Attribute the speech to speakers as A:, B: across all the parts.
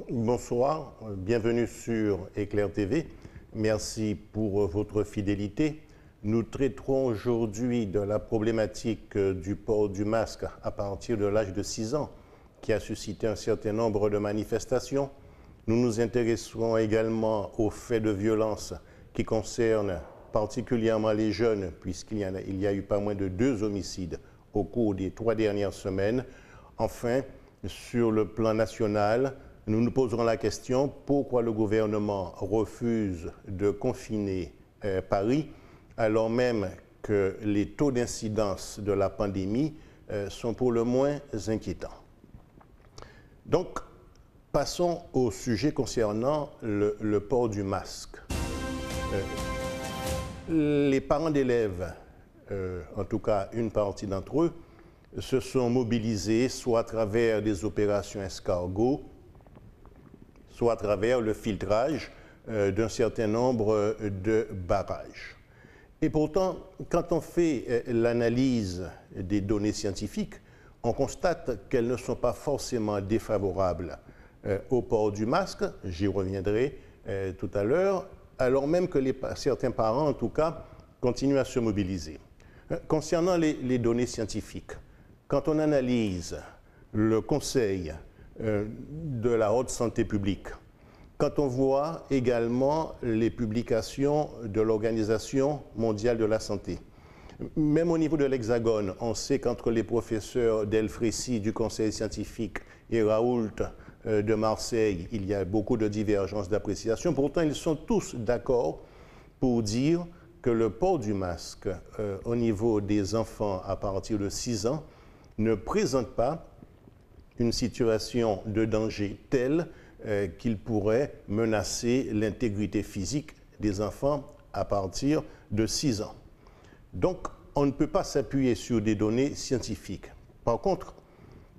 A: Bonsoir, bienvenue sur Éclair TV. Merci pour votre fidélité. Nous traiterons aujourd'hui de la problématique du port du masque à partir de l'âge de 6 ans, qui a suscité un certain nombre de manifestations. Nous nous intéresserons également aux faits de violence qui concernent particulièrement les jeunes, puisqu'il y a eu pas moins de 2 homicides au cours des 3 dernières semaines. Enfin, sur le plan national, nous nous poserons la question pourquoi le gouvernement refuse de confiner Paris alors même que les taux d'incidence de la pandémie sont pour le moins inquiétants. Donc, passons au sujet concernant le port du masque. Les parents d'élèves, en tout cas une partie d'entre eux, se sont mobilisés soit à travers des opérations escargots, soit à travers le filtrage d'un certain nombre de barrages. Et pourtant, quand on fait l'analyse des données scientifiques, on constate qu'elles ne sont pas forcément défavorables au port du masque, j'y reviendrai tout à l'heure, alors même que certains parents, en tout cas, continuent à se mobiliser. Concernant les données scientifiques, quand on analyse le Conseil de la haute santé publique, quand on voit également les publications de l'Organisation mondiale de la santé, même au niveau de l'Hexagone, on sait qu'entre les professeurs Delfrécy du Conseil scientifique et Raoult de Marseille, il y a beaucoup de divergences d'appréciation. Pourtant, ils sont tous d'accord pour dire que le port du masque au niveau des enfants à partir de 6 ans ne présente pas une situation de danger telle qu'il pourrait menacer l'intégrité physique des enfants à partir de 6 ans. Donc, on ne peut pas s'appuyer sur des données scientifiques. Par contre,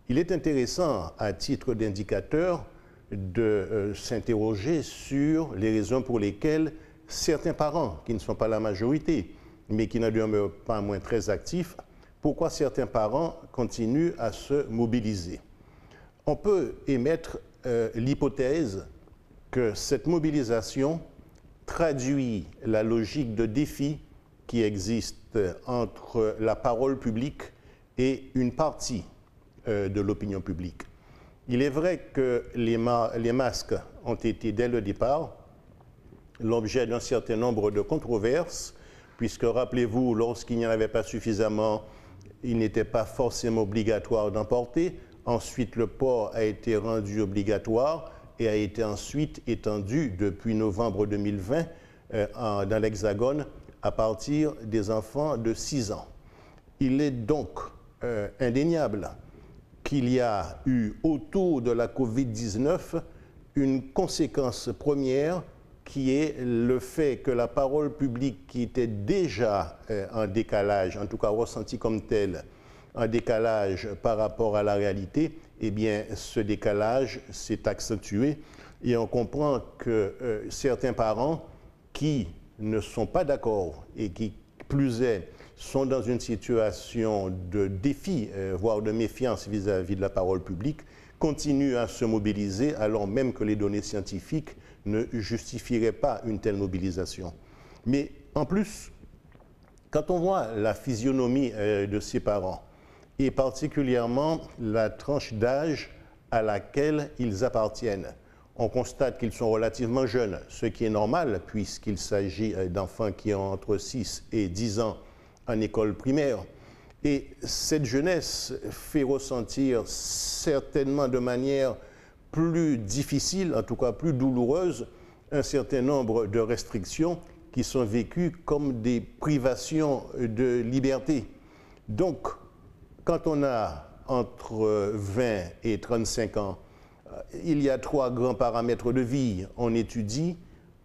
A: il est intéressant, à titre d'indicateur, de s'interroger sur les raisons pour lesquelles certains parents, qui ne sont pas la majorité, mais qui ne demeurent pas moins très actifs, pourquoi certains parents continuent à se mobiliser. On peut émettre l'hypothèse que cette mobilisation traduit la logique de défi qui existe entre la parole publique et une partie de l'opinion publique. Il est vrai que les masques ont été dès le départ l'objet d'un certain nombre de controverses, puisque rappelez-vous, lorsqu'il n'y en avait pas suffisamment, il n'était pas forcément obligatoire d'en porter. Ensuite, le port a été rendu obligatoire et a été ensuite étendu depuis novembre 2020 dans l'Hexagone à partir des enfants de 6 ans. Il est donc indéniable qu'il y a eu autour de la Covid-19 une conséquence première qui est le fait que la parole publique qui était déjà en décalage, en tout cas ressentie comme telle, en décalage par rapport à la réalité, eh bien, ce décalage s'est accentué et on comprend que certains parents qui ne sont pas d'accord et qui, plus est, sont dans une situation de défi, voire de méfiance vis-à-vis de la parole publique, continuent à se mobiliser alors même que les données scientifiques ne justifieraient pas une telle mobilisation. Mais en plus, quand on voit la physionomie de ces parents, et particulièrement la tranche d'âge à laquelle ils appartiennent, on constate qu'ils sont relativement jeunes, ce qui est normal puisqu'il s'agit d'enfants qui ont entre 6 et 10 ans en école primaire. Et cette jeunesse fait ressentir certainement de manière plus difficile, en tout cas plus douloureuse, un certain nombre de restrictions qui sont vécues comme des privations de liberté. Donc, quand on a entre 20 et 35 ans, il y a 3 grands paramètres de vie. On étudie,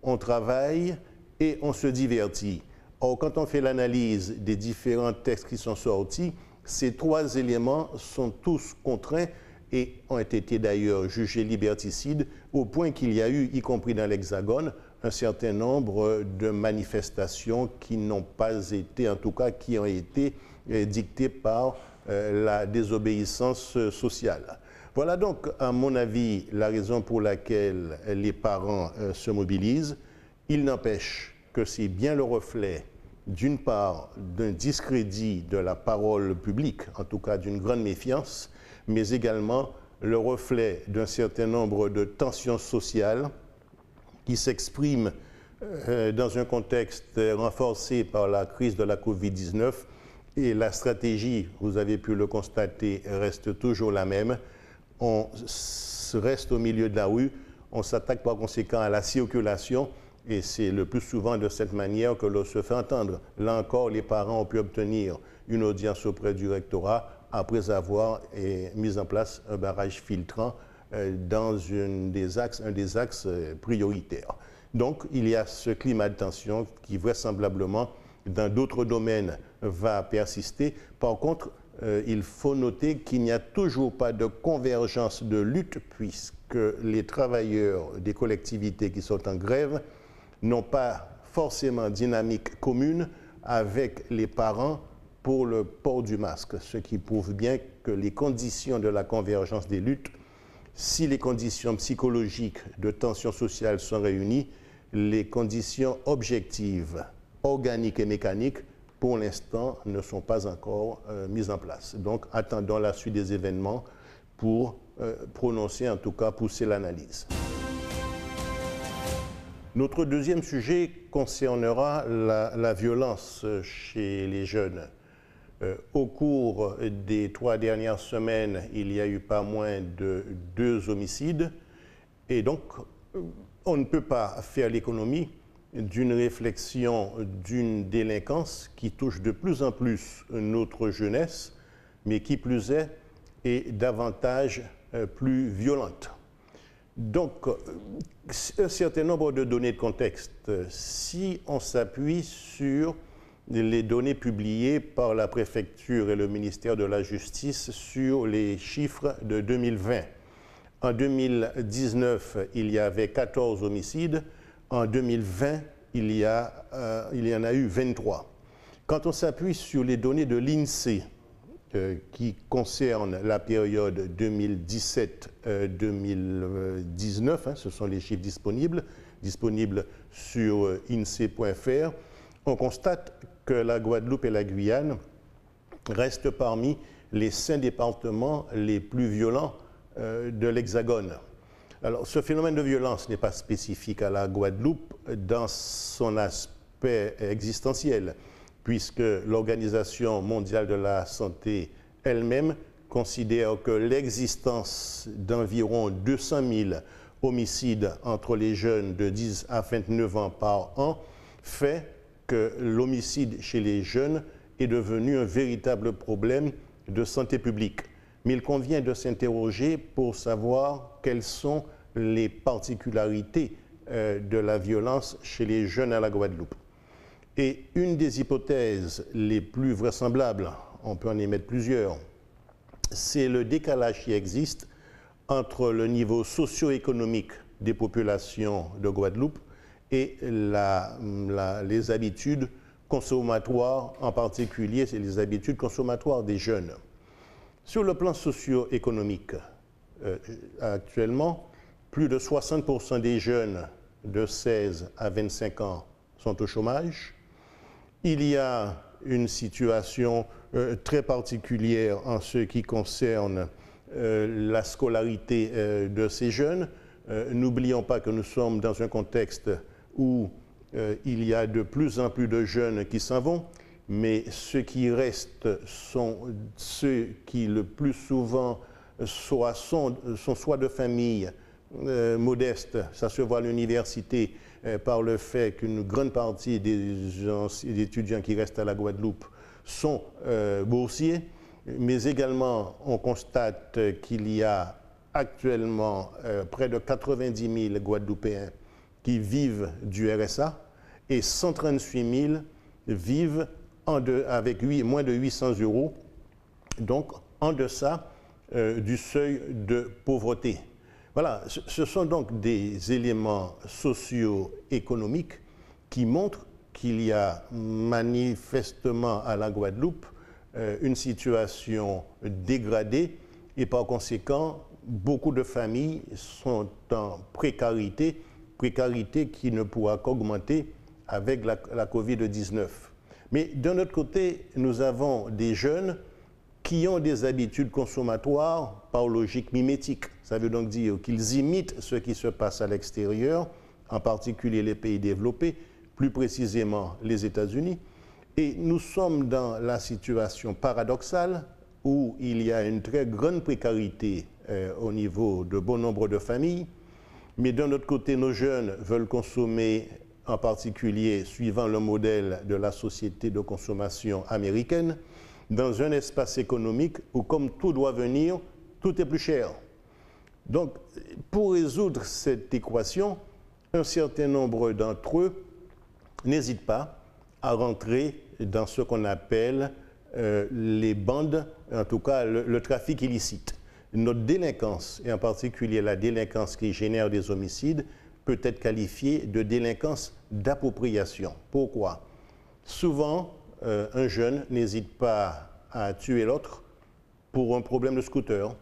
A: on travaille et on se divertit. Or, quand on fait l'analyse des différents textes qui sont sortis, ces 3 éléments sont tous contraints et ont été d'ailleurs jugés liberticides au point qu'il y a eu, y compris dans l'Hexagone, un certain nombre de manifestations qui n'ont pas été, en tout cas qui ont été dictées par la désobéissance sociale. Voilà donc, à mon avis, la raison pour laquelle les parents se mobilisent. Il n'empêche que c'est bien le reflet, d'une part, d'un discrédit de la parole publique, en tout cas d'une grande méfiance, mais également le reflet d'un certain nombre de tensions sociales qui s'expriment dans un contexte renforcé par la crise de la Covid-19, et la stratégie, vous avez pu le constater, reste toujours la même. On reste au milieu de la rue, on s'attaque par conséquent à la circulation, et c'est le plus souvent de cette manière que l'on se fait entendre. Là encore, les parents ont pu obtenir une audience auprès du rectorat après avoir mis en place un barrage filtrant dans un des axes prioritaires. Donc, il y a ce climat de tension qui vraisemblablement, dans d'autres domaines, va persister. Par contre, il faut noter qu'il n'y a toujours pas de convergence de lutte, puisque les travailleurs des collectivités qui sont en grève n'ont pas forcément dynamique commune avec les parents pour le port du masque, ce qui prouve bien que les conditions de la convergence des luttes, si les conditions psychologiques de tension sociale sont réunies, les conditions objectives, organiques et mécaniques, pour l'instant, ne sont pas encore mises en place. Donc, attendons la suite des événements pour prononcer, en tout cas, pousser l'analyse. Notre deuxième sujet concernera la violence chez les jeunes. Au cours des 3 dernières semaines, il y a eu pas moins de 2 homicides. Et donc, on ne peut pas faire l'économie d'une réflexion d'une délinquance qui touche de plus en plus notre jeunesse, mais qui plus est davantage plus violente. Donc, un certain nombre de données de contexte. Si on s'appuie sur les données publiées par la préfecture et le ministère de la Justice sur les chiffres de 2020, en 2019, il y avait 14 homicides. En 2020, il y en a eu 23. Quand on s'appuie sur les données de l'INSEE, qui concernent la période 2017-2019, ce sont les chiffres disponibles sur INSEE.fr, on constate que la Guadeloupe et la Guyane restent parmi les 5 départements les plus violents de l'Hexagone. Alors, ce phénomène de violence n'est pas spécifique à la Guadeloupe dans son aspect existentiel, puisque l'Organisation mondiale de la santé elle-même considère que l'existence d'environ 200 000 homicides entre les jeunes de 10 à 29 ans par an fait que l'homicide chez les jeunes est devenu un véritable problème de santé publique. Mais il convient de s'interroger pour savoir quelles sont les particularités de la violence chez les jeunes à la Guadeloupe. Et une des hypothèses les plus vraisemblables, on peut en émettre plusieurs, c'est le décalage qui existe entre le niveau socio-économique des populations de Guadeloupe et les habitudes consommatoires, en particulier c'est les habitudes consommatoires des jeunes. Sur le plan socio-économique, actuellement, plus de 60% des jeunes de 16 à 25 ans sont au chômage. Il y a une situation très particulière en ce qui concerne la scolarité de ces jeunes. N'oublions pas que nous sommes dans un contexte où il y a de plus en plus de jeunes qui s'en vont, mais ceux qui restent sont ceux qui le plus souvent sont soit de familles modestes, ça se voit à l'université par le fait qu'une grande partie des étudiants qui restent à la Guadeloupe sont boursiers, mais également on constate qu'il y a actuellement près de 90 000 Guadeloupéens qui vivent du RSA et 138 000 vivent avec moins de 800 €, donc en deçà du seuil de pauvreté. Voilà, ce sont donc des éléments socio-économiques qui montrent qu'il y a manifestement à la Guadeloupe une situation dégradée et par conséquent beaucoup de familles sont en précarité, précarité qui ne pourra qu'augmenter avec la Covid-19. Mais d'un autre côté, nous avons des jeunes qui ont des habitudes consommatoires par logique mimétique. Ça veut donc dire qu'ils imitent ce qui se passe à l'extérieur, en particulier les pays développés, plus précisément les États-Unis. Et nous sommes dans la situation paradoxale où il y a une très grande précarité au niveau de bon nombre de familles, mais d'un autre côté, nos jeunes veulent consommer, en particulier suivant le modèle de la société de consommation américaine, dans un espace économique où, comme tout doit venir, tout est plus cher. Donc, pour résoudre cette équation, un certain nombre d'entre eux n'hésitent pas à rentrer dans ce qu'on appelle les bandes, en tout cas le trafic illicite. Notre délinquance, et en particulier la délinquance qui génère des homicides, peut être qualifiée de délinquance d'appropriation. Pourquoi? Souvent, un jeune n'hésite pas à tuer l'autre pour un problème de scooter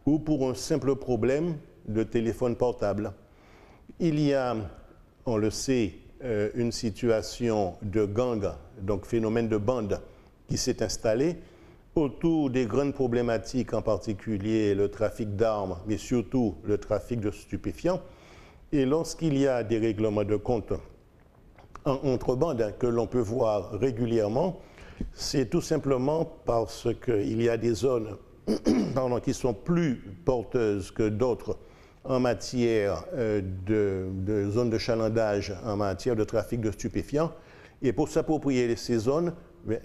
A: ou pour un simple problème de téléphone portable. Il y a, on le sait, une situation de gang, donc phénomène de bande, qui s'est installé autour des grandes problématiques, en particulier le trafic d'armes, mais surtout le trafic de stupéfiants. Et lorsqu'il y a des règlements de compte entre bandes que l'on peut voir régulièrement, c'est tout simplement parce qu'il y a des zones qui sont plus porteuses que d'autres en matière de zones de chalandage, en matière de trafic de stupéfiants. Et pour s'approprier ces zones,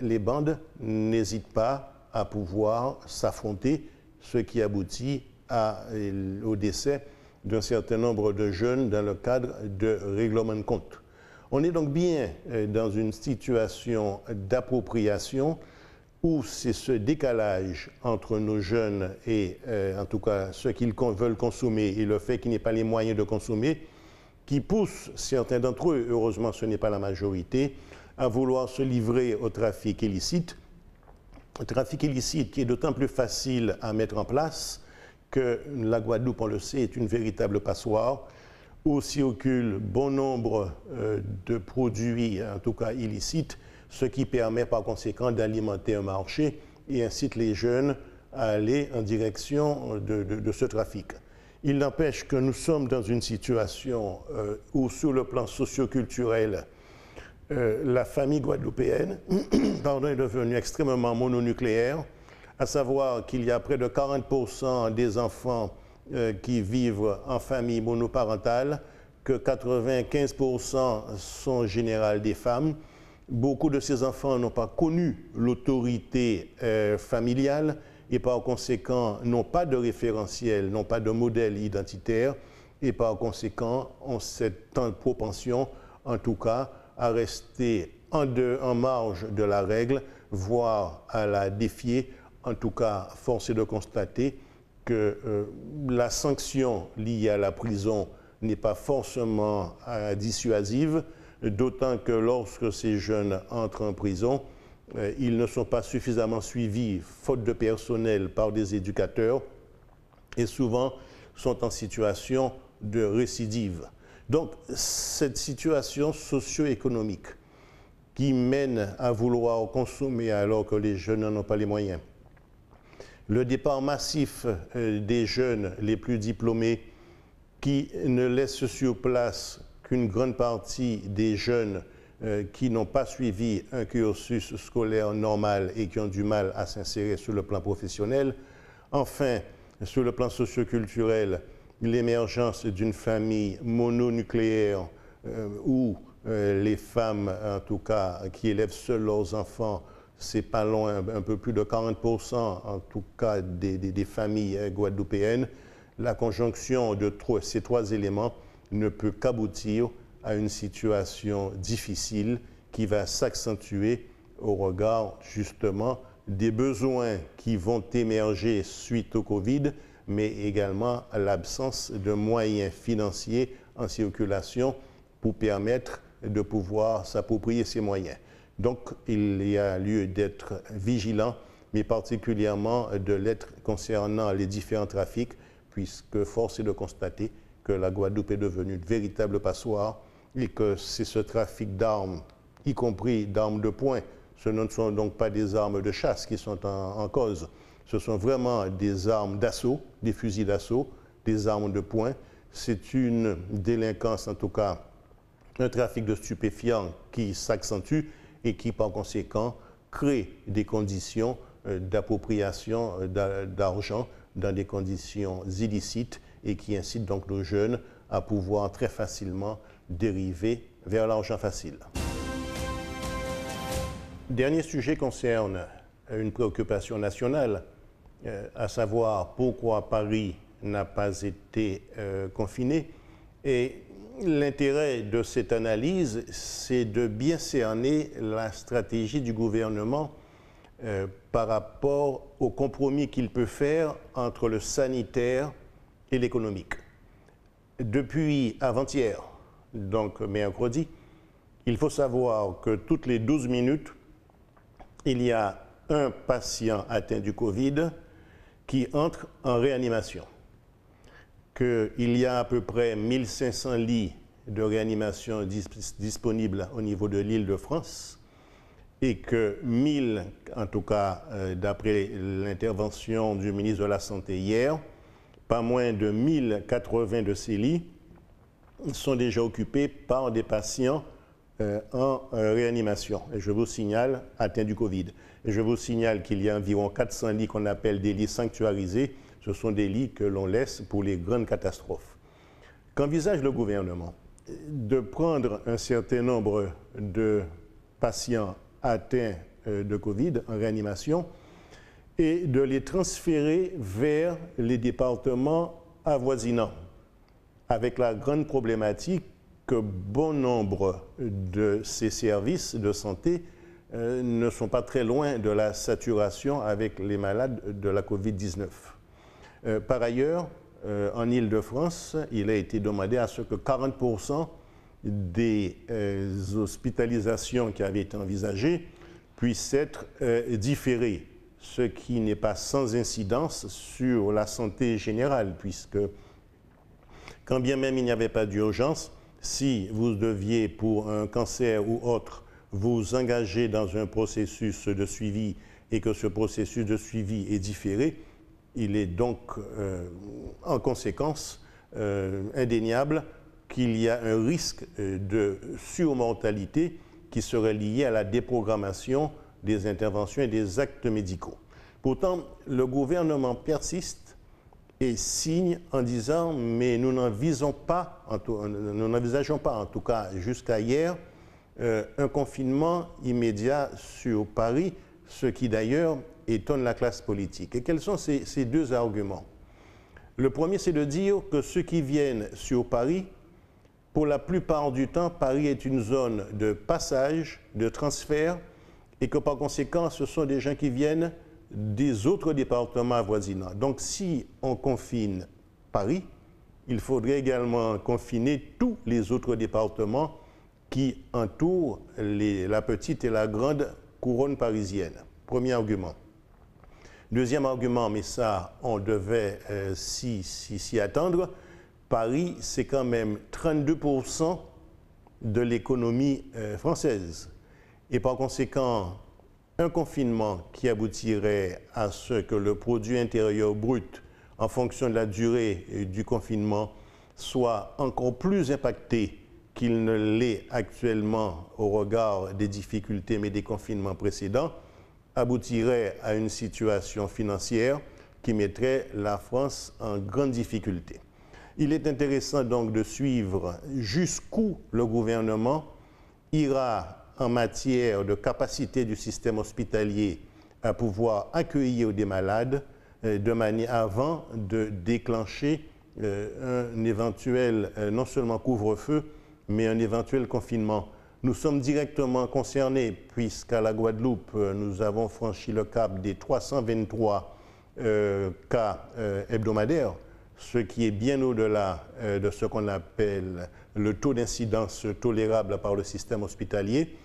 A: les bandes n'hésitent pas à pouvoir s'affronter, ce qui aboutit au décès d'un certain nombre de jeunes dans le cadre de règlements de compte. On est donc bien dans une situation d'appropriation où c'est ce décalage entre nos jeunes et en tout cas ceux qu'ils veulent consommer et le fait qu'ils n'aient pas les moyens de consommer qui pousse certains d'entre eux, heureusement ce n'est pas la majorité, à vouloir se livrer au trafic illicite. Un trafic illicite qui est d'autant plus facile à mettre en place que la Guadeloupe, on le sait, est une véritable passoire où circulent bon nombre de produits, en tout cas illicites, ce qui permet par conséquent d'alimenter un marché et incite les jeunes à aller en direction de ce trafic. Il n'empêche que nous sommes dans une situation où, sur le plan socio-culturel, la famille guadeloupéenne est devenue extrêmement mononucléaire, à savoir qu'il y a près de 40% des enfants qui vivent en famille monoparentale, que 95% sont en général des femmes. Beaucoup de ces enfants n'ont pas connu l'autorité familiale et par conséquent n'ont pas de référentiel, n'ont pas de modèle identitaire et par conséquent ont cette propension, en tout cas, à rester en marge de la règle, voire à la défier. En tout cas, force est de constater que la sanction liée à la prison n'est pas forcément dissuasive, d'autant que lorsque ces jeunes entrent en prison, ils ne sont pas suffisamment suivis, faute de personnel, par des éducateurs, et souvent sont en situation de récidive. Donc, cette situation socio-économique qui mène à vouloir consommer alors que les jeunes n'en ont pas les moyens, le départ massif des jeunes les plus diplômés qui ne laissent sur place qu'une grande partie des jeunes qui n'ont pas suivi un cursus scolaire normal et qui ont du mal à s'insérer sur le plan professionnel. Enfin, sur le plan socio-culturel, l'émergence d'une famille mononucléaire où les femmes, en tout cas, qui élèvent seules leurs enfants, c'est pas loin, un peu plus de 40% en tout cas des familles guadeloupéennes. La conjonction de ces trois éléments ne peut qu'aboutir à une situation difficile qui va s'accentuer au regard justement des besoins qui vont émerger suite au Covid, mais également à l'absence de moyens financiers en circulation pour permettre de pouvoir s'approprier ces moyens. Donc, il y a lieu d'être vigilant, mais particulièrement de l'être concernant les différents trafics, puisque force est de constater que la Guadeloupe est devenue une véritable passoire et que c'est ce trafic d'armes, y compris d'armes de poing. Ce ne sont donc pas des armes de chasse qui sont en cause. Ce sont vraiment des armes d'assaut, des fusils d'assaut, des armes de poing. C'est une délinquance, en tout cas, un trafic de stupéfiants qui s'accentue et qui, par conséquent, crée des conditions d'appropriation d'argent dans des conditions illicites et qui incite donc nos jeunes à pouvoir très facilement dériver vers l'argent facile. Dernier sujet concerne une préoccupation nationale, à savoir pourquoi Paris n'a pas été confiné. Et l'intérêt de cette analyse, c'est de bien cerner la stratégie du gouvernement par rapport au compromis qu'il peut faire entre le sanitaire et l'économique. Depuis avant-hier, donc mercredi, il faut savoir que toutes les 12 minutes, il y a un patient atteint du Covid qui entre en réanimation. Qu'il y a à peu près 1500 lits de réanimation disponibles au niveau de l'Île-de-France et que 1000, en tout cas d'après l'intervention du ministre de la Santé hier, pas moins de 1080 de ces lits sont déjà occupés par des patients en réanimation. Et je vous signale, atteints du Covid. Et je vous signale qu'il y a environ 400 lits qu'on appelle des lits sanctuarisés. Ce sont des lits que l'on laisse pour les grandes catastrophes. Qu'envisage le gouvernement? De prendre un certain nombre de patients atteints de Covid en réanimation et de les transférer vers les départements avoisinants, avec la grande problématique que bon nombre de ces services de santé ne sont pas très loin de la saturation avec les malades de la Covid-19. Par ailleurs, en Île-de-France, il a été demandé à ce que 40% des hospitalisations qui avaient été envisagées puissent être différées, ce qui n'est pas sans incidence sur la santé générale, puisque quand bien même il n'y avait pas d'urgence, si vous deviez, pour un cancer ou autre, vous engager dans un processus de suivi et que ce processus de suivi est différé, il est donc en conséquence indéniable qu'il y a un risque de surmortalité qui serait lié à la déprogrammation des interventions et des actes médicaux. Pourtant, le gouvernement persiste et signe en disant « mais nous n'envisageons pas, en tout cas jusqu'à hier, un confinement immédiat sur Paris », ce qui d'ailleurs étonne la classe politique. Et quels sont ces deux arguments? Le premier, c'est de dire que ceux qui viennent sur Paris, pour la plupart du temps, Paris est une zone de passage, de transfert, et que par conséquent, ce sont des gens qui viennent des autres départements avoisinants. Donc si on confine Paris, il faudrait également confiner tous les autres départements qui entourent la petite et la grande couronne parisienne. Premier argument. Deuxième argument, mais ça, on devait s'y attendre, Paris, c'est quand même 32% de l'économie française. Et par conséquent, un confinement qui aboutirait à ce que le produit intérieur brut, en fonction de la durée du confinement, soit encore plus impacté qu'il ne l'est actuellement au regard des difficultés mais des confinements précédents, aboutirait à une situation financière qui mettrait la France en grande difficulté. Il est intéressant donc de suivre jusqu'où le gouvernement ira en matière de capacité du système hospitalier à pouvoir accueillir des malades de manière avant de déclencher un éventuel, non seulement couvre-feu, mais un éventuel confinement. Nous sommes directement concernés puisqu'à la Guadeloupe, nous avons franchi le cap des 323 cas hebdomadaires, ce qui est bien au-delà de ce qu'on appelle le taux d'incidence tolérable par le système hospitalier.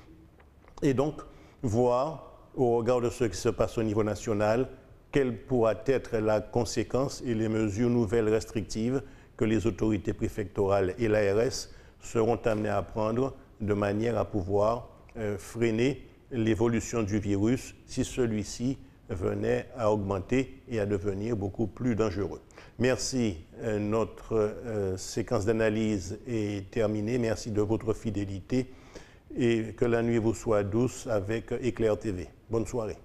A: Et donc, voir, au regard de ce qui se passe au niveau national, quelle pourra être la conséquence et les mesures nouvelles restrictives que les autorités préfectorales et l'ARS seront amenées à prendre de manière à pouvoir freiner l'évolution du virus si celui-ci venait à augmenter et à devenir beaucoup plus dangereux. Merci, notre séquence d'analyse est terminée. Merci de votre fidélité et que la nuit vous soit douce avec Éclair TV. Bonne soirée.